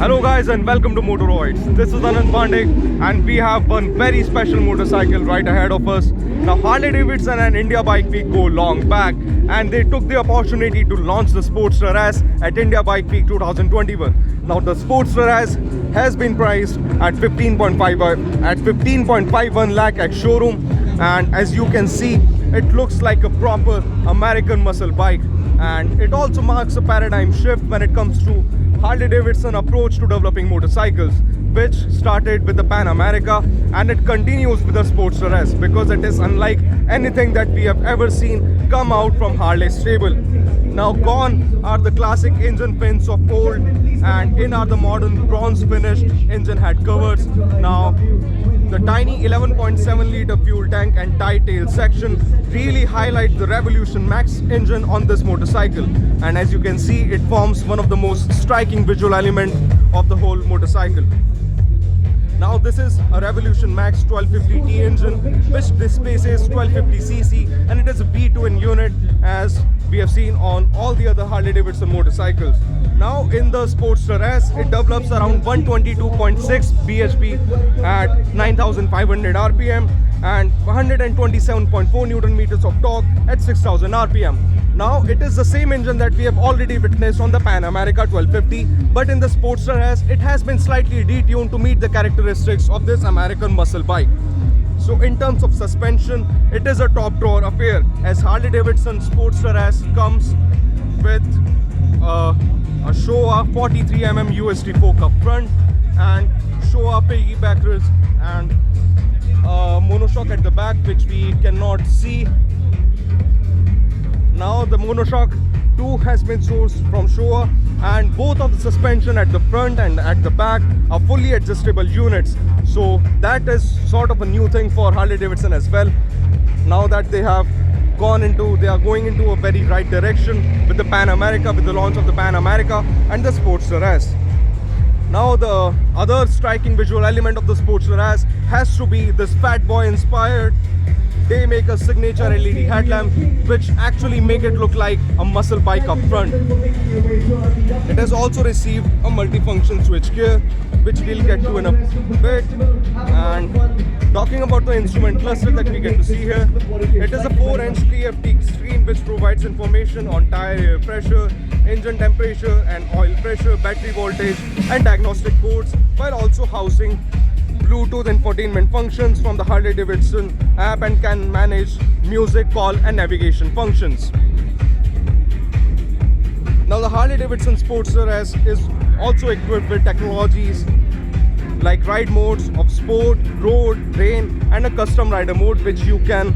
Hello guys and welcome to Motoroids. This is Anand Pandey and we have one very special motorcycle right ahead of us. Now Harley Davidson and India Bike Week go long back and they took the opportunity to launch the Sportster S at India Bike Week 2021. Now the Sportster S has been priced at 15.51 lakh at showroom, and as you can see it looks like a proper American muscle bike, and it also marks a paradigm shift when it comes to Harley Davidson approach to developing motorcycles, which started with the Pan America and it continues with the Sportster S because it is unlike anything that we have ever seen come out from Harley's stable. Now gone are the classic engine fins of old and in are the modern bronze finished engine head covers. Now the tiny 11.7 litre fuel tank and tie tail section really highlight the Revolution Max engine on this motorcycle, and as you can see it forms one of the most striking visual elements of the whole motorcycle. Now this is a Revolution Max 1250T engine which displaces 1250cc, and it is a V-twin unit as we have seen on all the other Harley Davidson motorcycles. Now in the Sportster S it develops around 122.6 bhp at 9500 rpm and 127.4 Newton meters of torque at 6000 rpm. Now it is the same engine that we have already witnessed on the Pan America 1250, but in the Sportster S it has been slightly detuned to meet the characteristics of this American muscle bike. So in terms of suspension, it is a top drawer affair as Harley Davidson Sportster S comes with a Showa 43mm USD 4-cup front and Showa piggyback ribs and monoshock at the back, which we cannot see. Now the monoshock too has been sourced from Showa, and both of the suspension at the front and at the back are fully adjustable units. So that is sort of a new thing for Harley Davidson as well. Now that they are going into a very right direction with the Pan America, with the launch of the Pan America and the Sportster S. Now the other striking visual element of the Sportster S has to be this Fat Boy inspired Daymaker signature LED headlamp, which actually make it look like a muscle bike up front. It has also received a multifunction switchgear, which we'll get to in a bit. And talking about the instrument cluster that we get to see here, it is a 4-inch TFT screen which provides information on tire air pressure, engine temperature and oil pressure, battery voltage and diagnostic codes, while also housing Bluetooth infotainment functions from the Harley Davidson app and can manage music, call and navigation functions. Now the Harley Davidson Sportster S is also equipped with technologies like ride modes of sport, road, rain and a custom rider mode which you can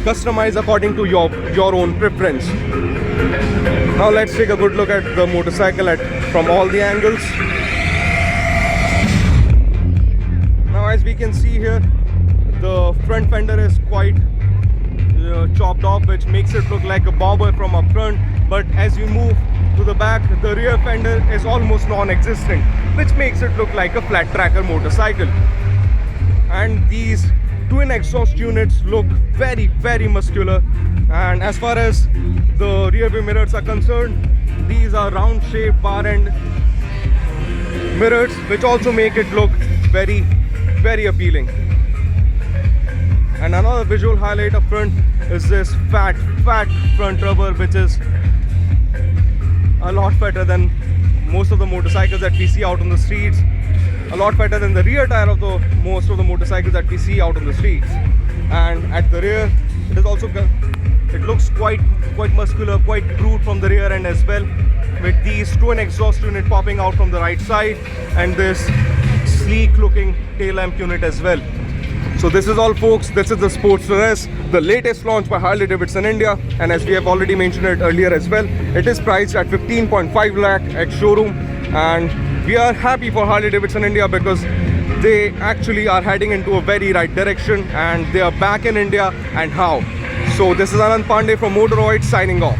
customize according to your own preference. Now let's take a good look at the motorcycle from all the angles. As we can see here, the front fender is quite chopped off, which makes it look like a bobber from up front, but as you move to the back, the rear fender is almost non-existent, which makes it look like a flat tracker motorcycle. And these twin exhaust units look very muscular, and as far as the rear view mirrors are concerned, these are round shaped bar end mirrors which also make it look very appealing. And another visual highlight up front is this fat front rubber, which is a lot better than most of the motorcycles that we see out on the streets, a lot better than the rear tire of most of the motorcycles that we see out on the streets. And at the rear it is also, it looks quite muscular, quite crude from the rear end as well, with these twin exhaust unit popping out from the right side and this sleek looking tail lamp unit as well. So this is all folks, this is the Sportster S, the latest launch by Harley Davidson India, and as we have already mentioned it earlier as well, it is priced at 15.5 lakh at showroom, and we are happy for Harley Davidson India because they actually are heading into a very right direction and they are back in India, and how. So this is Anand Pandey from Motoroids signing off.